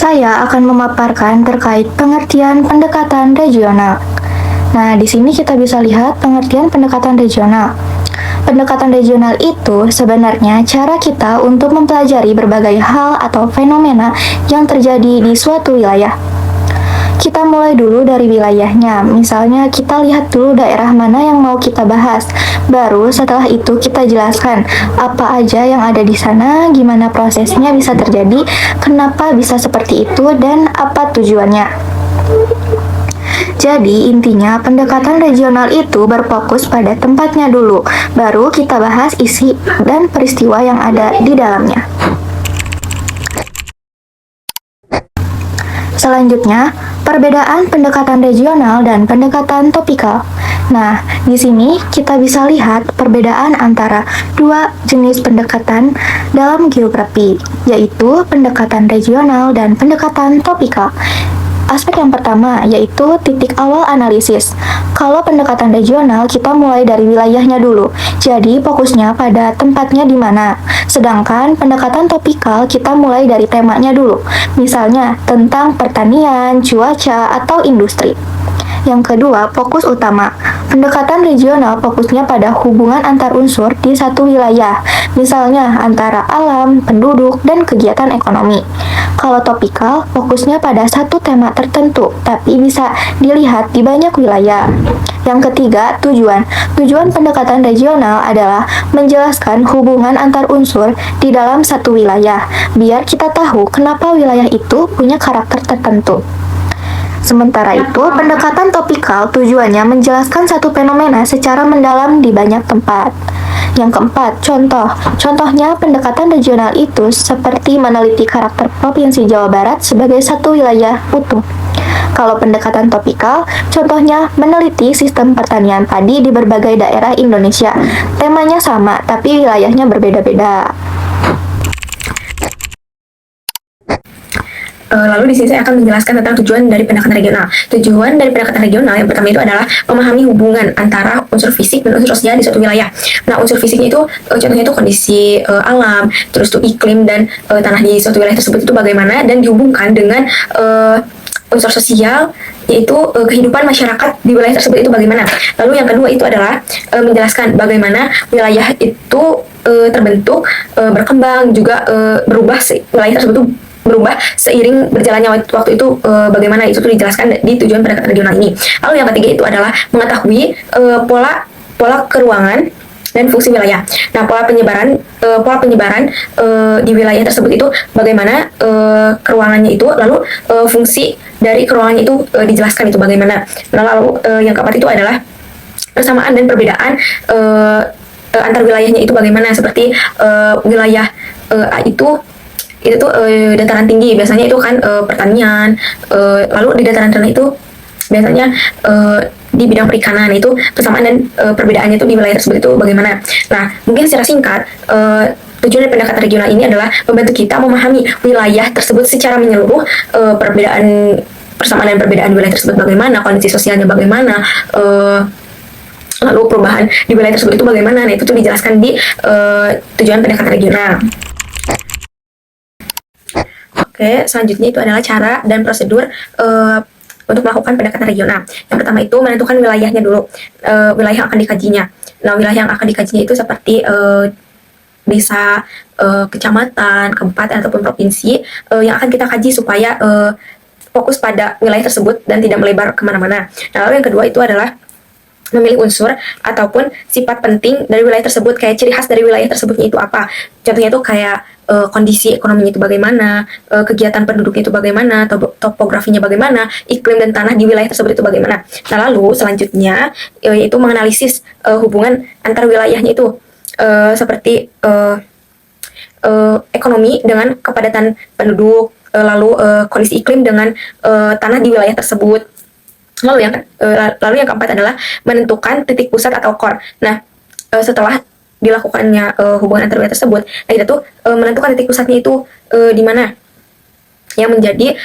Saya akan memaparkan terkait pengertian pendekatan regional. Nah, di sini kita bisa lihat pengertian pendekatan regional. Pendekatan regional itu sebenarnya cara kita untuk mempelajari berbagai hal atau fenomena yang terjadi di suatu wilayah. Kita mulai dulu dari wilayahnya, misalnya kita lihat dulu daerah mana yang mau kita bahas. Baru setelah itu kita jelaskan apa aja yang ada di sana, gimana prosesnya bisa terjadi, kenapa bisa seperti itu, dan apa tujuannya. Jadi intinya pendekatan regional itu berfokus pada tempatnya dulu, baru kita bahas isi dan peristiwa yang ada di dalamnya. Selanjutnya, perbedaan pendekatan regional dan pendekatan topikal. Nah, di sini kita bisa lihat perbedaan antara dua jenis pendekatan dalam geografi, yaitu pendekatan regional dan pendekatan topikal. Aspek yang pertama yaitu titik awal analisis. Kalau pendekatan regional kita mulai dari wilayahnya dulu, jadi fokusnya pada tempatnya di mana. Sedangkan pendekatan topikal kita mulai dari temanya dulu, misalnya tentang pertanian, cuaca, atau industri. Yang kedua, fokus utama. Pendekatan regional fokusnya pada hubungan antar unsur di satu wilayah, misalnya antara alam, penduduk, dan kegiatan ekonomi. Kalau topikal, fokusnya pada satu tema tertentu, tapi bisa dilihat di banyak wilayah. Yang ketiga, tujuan. Tujuan pendekatan regional adalah menjelaskan hubungan antar unsur di dalam satu wilayah, biar kita tahu kenapa wilayah itu punya karakter tertentu. Sementara itu, pendekatan topikal tujuannya menjelaskan satu fenomena secara mendalam di banyak tempat. Yang keempat, contoh. Contohnya, pendekatan regional itu seperti meneliti karakter Provinsi Jawa Barat sebagai satu wilayah utuh. Kalau pendekatan topikal, contohnya meneliti sistem pertanian padi di berbagai daerah Indonesia. Temanya sama, tapi wilayahnya berbeda-beda. Lalu di sini saya akan menjelaskan tentang tujuan dari pendekatan regional. Tujuan dari pendekatan regional yang pertama itu adalah memahami hubungan antara unsur fisik dan unsur sosial di suatu wilayah. Nah, unsur fisiknya itu contohnya itu kondisi alam, terus tuh iklim dan tanah di suatu wilayah tersebut itu bagaimana, dan dihubungkan dengan unsur sosial, yaitu kehidupan masyarakat di wilayah tersebut itu bagaimana. Lalu yang kedua itu adalah menjelaskan bagaimana wilayah itu terbentuk, berkembang, juga berubah, wilayah tersebut itu berubah seiring berjalannya waktu itu, bagaimana itu tuh dijelaskan di tujuan pendekatan regional ini. Lalu yang ketiga itu adalah mengetahui pola keruangan dan fungsi wilayah. Nah, pola penyebaran di wilayah tersebut itu bagaimana keruangannya itu, lalu fungsi dari keruangannya itu dijelaskan itu bagaimana. Nah, lalu yang keempat itu adalah persamaan dan perbedaan antar wilayahnya itu bagaimana, seperti wilayah itu tuh dataran tinggi biasanya itu kan pertanian, lalu di dataran rendah itu biasanya di bidang perikanan. Itu persamaan dan perbedaannya itu di wilayah tersebut itu bagaimana. Nah, mungkin secara singkat tujuan dari pendekatan regional ini adalah membantu kita memahami wilayah tersebut secara menyeluruh, persamaan dan perbedaan wilayah tersebut bagaimana, kondisi sosialnya bagaimana, lalu perubahan di wilayah tersebut itu bagaimana. Nah, itu tuh dijelaskan di tujuan pendekatan regional. Oke, selanjutnya itu adalah cara dan prosedur untuk melakukan pendekatan regional. Yang pertama itu menentukan wilayahnya dulu, wilayah yang akan dikajinya. Nah, wilayah yang akan dikajinya itu seperti desa, kecamatan, kabupaten, ataupun provinsi yang akan kita kaji supaya fokus pada wilayah tersebut dan tidak melebar kemana-mana. Nah, lalu yang kedua itu adalah memilih unsur ataupun sifat penting dari wilayah tersebut, kayak ciri khas dari wilayah tersebutnya itu apa. Contohnya itu kayak kondisi ekonominya itu bagaimana, kegiatan penduduknya itu bagaimana, topografinya bagaimana, iklim dan tanah di wilayah tersebut itu bagaimana. Nah, lalu selanjutnya yaitu menganalisis hubungan antar wilayahnya itu, seperti ekonomi dengan kepadatan penduduk, lalu kondisi iklim dengan tanah di wilayah tersebut. Lalu yang keempat adalah menentukan titik pusat atau core. Nah, setelah dilakukannya hubungan antar wilayah tersebut, nah kita tuh menentukan titik pusatnya itu di mana, yang menjadi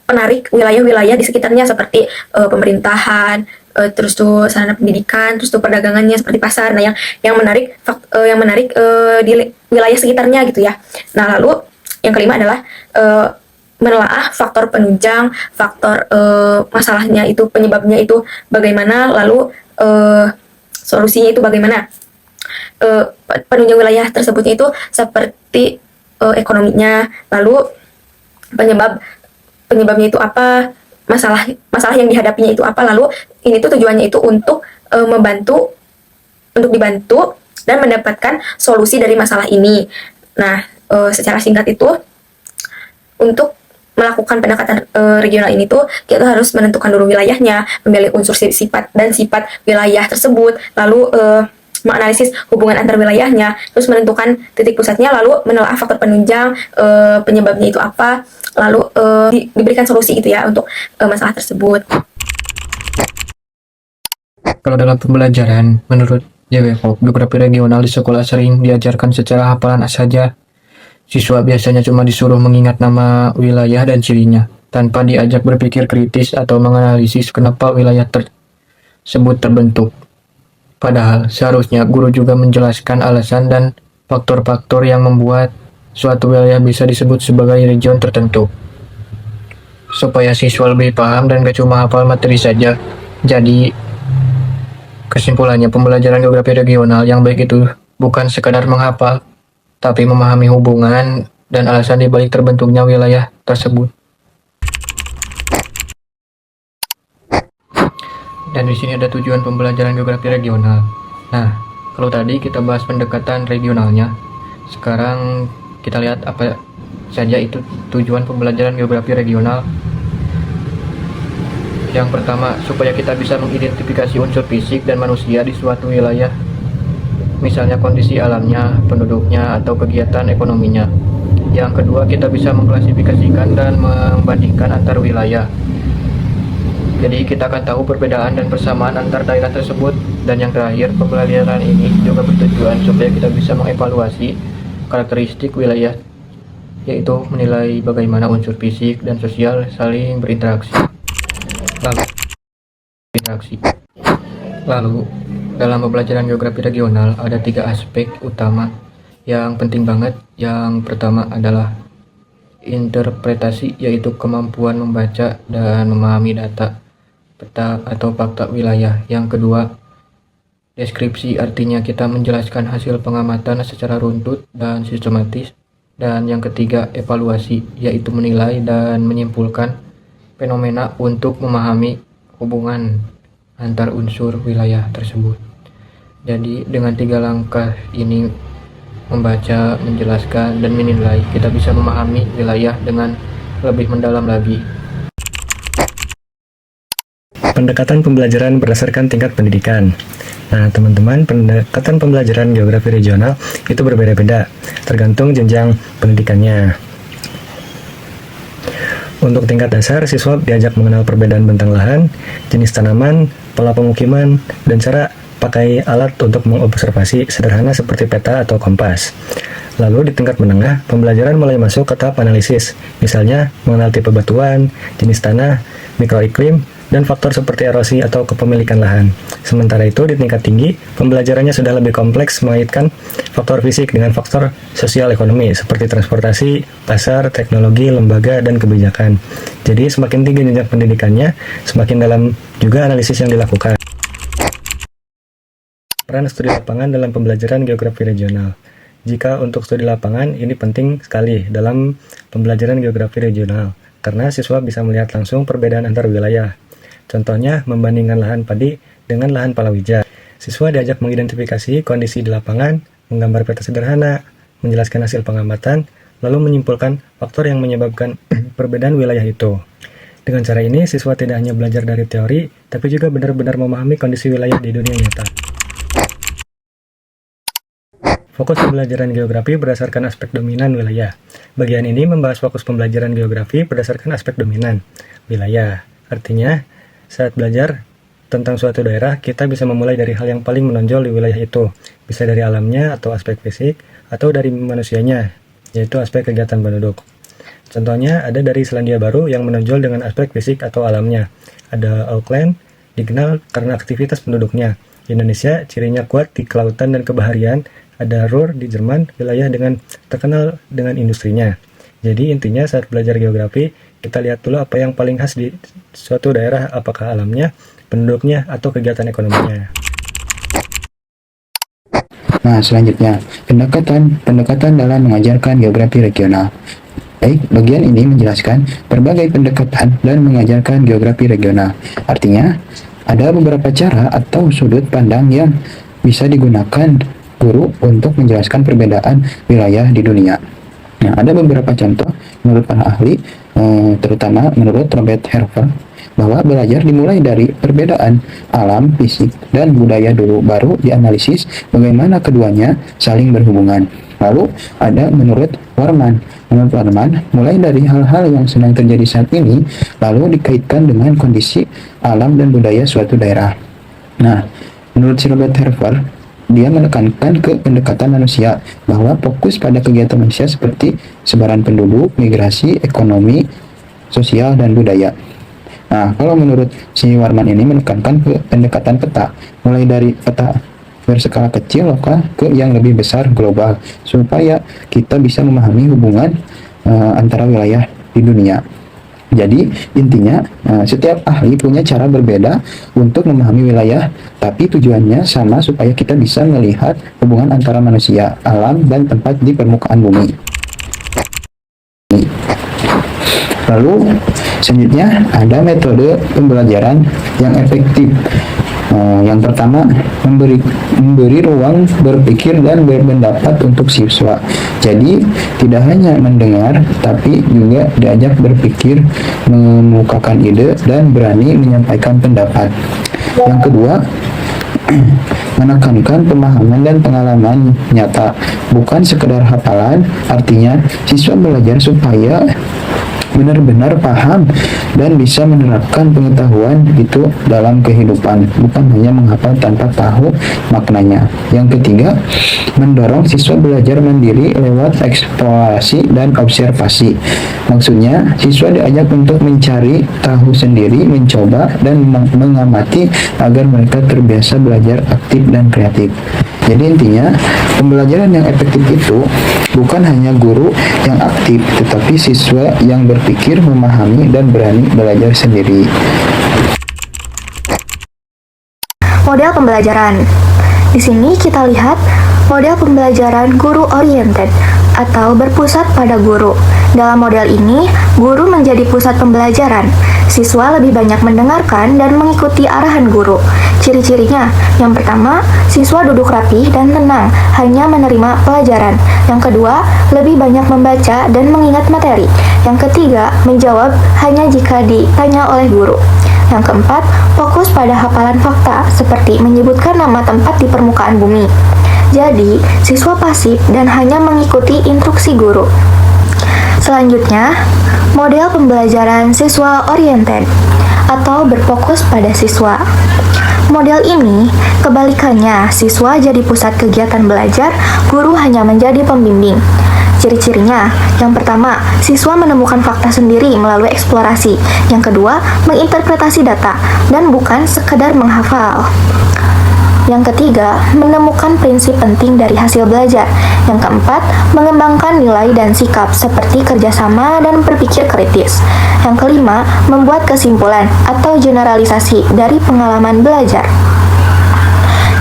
penarik wilayah-wilayah di sekitarnya, seperti pemerintahan, terus tuh sarana pendidikan, terus tuh perdagangannya seperti pasar. Nah, yang menarik di wilayah sekitarnya gitu ya. Nah, lalu yang kelima adalah menelaah faktor penunjang, faktor masalahnya itu, penyebabnya itu bagaimana, lalu solusinya itu bagaimana. Penunjang wilayah tersebutnya itu seperti ekonominya, lalu penyebabnya itu apa, masalah yang dihadapinya itu apa, lalu ini tuh tujuannya itu untuk dibantu dan mendapatkan solusi dari masalah ini. Nah, secara singkat itu untuk melakukan pendekatan regional ini tuh kita harus menentukan dulu wilayahnya, memilih unsur sifat wilayah tersebut, lalu menganalisis hubungan antar wilayahnya, terus menentukan titik pusatnya, lalu menelaah faktor penunjang, penyebabnya itu apa, lalu diberikan solusi gitu ya untuk masalah tersebut. Kalau dalam pembelajaran, menurut JWPOK, geografi regional di sekolah sering diajarkan secara hafalan saja. Siswa biasanya cuma disuruh mengingat nama wilayah dan cirinya, tanpa diajak berpikir kritis atau menganalisis kenapa wilayah tersebut terbentuk. Padahal seharusnya guru juga menjelaskan alasan dan faktor-faktor yang membuat suatu wilayah bisa disebut sebagai region tertentu, supaya siswa lebih paham dan gak cuma hafal materi saja. Jadi, kesimpulannya, pembelajaran geografi regional yang baik itu bukan sekadar menghafal, tapi memahami hubungan dan alasan dibalik terbentuknya wilayah tersebut. Dan di sini ada tujuan pembelajaran geografi regional. Nah, kalau tadi kita bahas pendekatan regionalnya, sekarang kita lihat apa saja itu tujuan pembelajaran geografi regional. Yang pertama, supaya kita bisa mengidentifikasi unsur fisik dan manusia di suatu wilayah, misalnya kondisi alamnya, penduduknya, atau kegiatan ekonominya. Yang kedua, kita bisa mengklasifikasikan dan membandingkan antar wilayah. Jadi kita akan tahu perbedaan dan persamaan antar daerah tersebut. Dan yang terakhir, pembelajaran ini juga bertujuan supaya kita bisa mengevaluasi karakteristik wilayah, yaitu menilai bagaimana unsur fisik dan sosial saling berinteraksi. Lalu, dalam pembelajaran geografi regional ada 3 aspek utama yang penting banget. Yang pertama adalah interpretasi, yaitu kemampuan membaca dan memahami data, peta atau fakta wilayah. Yang kedua, deskripsi, artinya kita menjelaskan hasil pengamatan secara runtut dan sistematis. Dan yang ketiga, evaluasi, yaitu menilai dan menyimpulkan fenomena untuk memahami hubungan antar unsur wilayah tersebut. Jadi dengan 3 langkah ini, membaca, menjelaskan, dan menilai, kita bisa memahami wilayah dengan lebih mendalam lagi. Pendekatan pembelajaran berdasarkan tingkat pendidikan. Nah, teman-teman, pendekatan pembelajaran geografi regional itu berbeda-beda, tergantung jenjang pendidikannya. Untuk tingkat dasar, siswa diajak mengenal perbedaan bentang lahan, jenis tanaman, pola pemukiman, dan cara pakai alat untuk mengobservasi sederhana seperti peta atau kompas. Lalu di tingkat menengah, pembelajaran mulai masuk ke tahap analisis, misalnya mengenal tipe batuan, jenis tanah, mikroiklim, dan faktor seperti erosi atau kepemilikan lahan. Sementara itu, di tingkat tinggi, pembelajarannya sudah lebih kompleks, mengaitkan faktor fisik dengan faktor sosial ekonomi, seperti transportasi, pasar, teknologi, lembaga, dan kebijakan. Jadi, semakin tinggi jenjang pendidikannya, semakin dalam juga analisis yang dilakukan. Peran studi lapangan dalam pembelajaran geografi regional. Jika untuk studi lapangan, ini penting sekali dalam pembelajaran geografi regional, karena siswa bisa melihat langsung perbedaan antar wilayah. Contohnya, membandingkan lahan padi dengan lahan palawija. Siswa diajak mengidentifikasi kondisi di lapangan, menggambar peta sederhana, menjelaskan hasil pengamatan, lalu menyimpulkan faktor yang menyebabkan perbedaan wilayah itu. Dengan cara ini, siswa tidak hanya belajar dari teori, tapi juga benar-benar memahami kondisi wilayah di dunia nyata. Fokus pembelajaran geografi berdasarkan aspek dominan wilayah. Bagian ini membahas fokus pembelajaran geografi berdasarkan aspek dominan wilayah. Artinya, saat belajar tentang suatu daerah, kita bisa memulai dari hal yang paling menonjol di wilayah itu. Bisa dari alamnya atau aspek fisik, atau dari manusianya, yaitu aspek kegiatan penduduk. Contohnya, ada dari Selandia Baru yang menonjol dengan aspek fisik atau alamnya. Ada Auckland, dikenal karena aktivitas penduduknya. Indonesia, cirinya kuat di kelautan dan kebaharian. Ada Ruhr di Jerman, wilayah dengan terkenal dengan industrinya. Jadi intinya saat belajar geografi, kita lihat dulu apa yang paling khas di suatu daerah, apakah alamnya, penduduknya, atau kegiatan ekonominya. Nah, selanjutnya, pendekatan dalam mengajarkan geografi regional. Baik, bagian ini menjelaskan berbagai pendekatan dan mengajarkan geografi regional. Artinya, ada beberapa cara atau sudut pandang yang bisa digunakan guru untuk menjelaskan perbedaan wilayah di dunia. Nah, ada beberapa contoh menurut para ahli, terutama menurut Robert Herfer, bahwa belajar dimulai dari perbedaan alam, fisik, dan budaya dulu, baru dianalisis bagaimana keduanya saling berhubungan. Lalu ada menurut Warman, mulai dari hal-hal yang sedang terjadi saat ini, lalu dikaitkan dengan kondisi alam dan budaya suatu daerah. Nah, menurut si Robert Herfer, dia menekankan ke pendekatan manusia, bahwa fokus pada kegiatan manusia seperti sebaran penduduk, migrasi, ekonomi, sosial, dan budaya. Nah, kalau menurut si Warman ini menekankan ke pendekatan peta, mulai dari peta berskala kecil lokal ke yang lebih besar global, supaya kita bisa memahami hubungan antara wilayah di dunia. Jadi intinya setiap ahli punya cara berbeda untuk memahami wilayah, tapi tujuannya sama, supaya kita bisa melihat hubungan antara manusia, alam, dan tempat di permukaan bumi. Lalu selanjutnya ada metode pembelajaran yang efektif. Yang pertama, memberi ruang berpikir dan berpendapat untuk siswa. Jadi tidak hanya mendengar, tapi juga diajak berpikir, mengemukakan ide, dan berani menyampaikan pendapat. Yang kedua, menekankan pemahaman dan pengalaman nyata, bukan sekedar hafalan. Artinya siswa belajar supaya benar-benar paham dan bisa menerapkan pengetahuan itu dalam kehidupan, bukan hanya menghafal tanpa tahu maknanya. Yang ketiga, mendorong siswa belajar mandiri lewat eksplorasi dan observasi. Maksudnya, siswa diajak untuk mencari tahu sendiri, mencoba, dan mengamati agar mereka terbiasa belajar aktif dan kreatif. Jadi intinya, pembelajaran yang efektif itu bukan hanya guru yang aktif, tetapi siswa yang berpikir, memahami, dan berani belajar sendiri. Model pembelajaran. Di sini kita lihat model pembelajaran guru oriented atau berpusat pada guru. Dalam model ini, guru menjadi pusat pembelajaran. Siswa lebih banyak mendengarkan dan mengikuti arahan guru. Ciri-cirinya, yang pertama, siswa duduk rapi dan tenang, hanya menerima pelajaran. Yang kedua, lebih banyak membaca dan mengingat materi. Yang ketiga, menjawab hanya jika ditanya oleh guru. Yang keempat, fokus pada hafalan fakta, seperti menyebutkan nama tempat di permukaan bumi. Jadi, siswa pasif dan hanya mengikuti instruksi guru. Selanjutnya, model pembelajaran siswa oriented atau berfokus pada siswa. Model ini, kebalikannya, siswa jadi pusat kegiatan belajar, guru hanya menjadi pembimbing. Ciri-cirinya, yang pertama, siswa menemukan fakta sendiri melalui eksplorasi. Yang kedua, menginterpretasi data, dan bukan sekedar menghafal. Yang ketiga, menemukan prinsip penting dari hasil belajar. Yang keempat, mengembangkan nilai dan sikap seperti kerjasama dan berpikir kritis. Yang kelima, membuat kesimpulan atau generalisasi dari pengalaman belajar.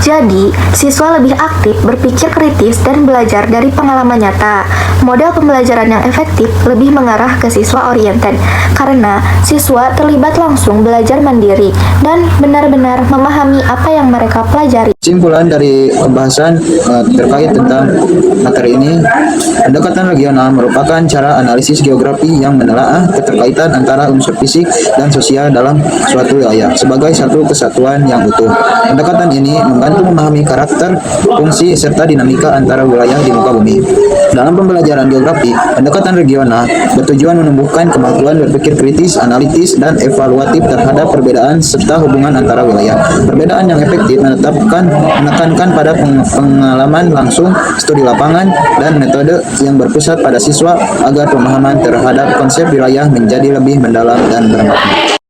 Jadi, siswa lebih aktif berpikir kritis dan belajar dari pengalaman nyata. Model pembelajaran yang efektif lebih mengarah ke siswa oriented, karena siswa terlibat langsung belajar mandiri dan benar-benar memahami apa yang mereka pelajari. Kesimpulan dari pembahasan terkait tentang materi ini, pendekatan regional merupakan cara analisis geografi yang menelaah keterkaitan antara unsur fisik dan sosial dalam suatu wilayah sebagai satu kesatuan yang utuh. Pendekatan ini membantu memahami karakter, fungsi, serta dinamika antara wilayah di muka bumi. Dalam pembelajaran geografi, pendekatan regional bertujuan menumbuhkan kemampuan berpikir kritis, analitis, dan evaluatif terhadap perbedaan serta hubungan antara wilayah. Perbedaan yang efektif menekankan pada pengalaman langsung, studi lapangan, dan metode yang berpusat pada siswa agar pemahaman terhadap konsep wilayah menjadi lebih mendalam dan bermakna.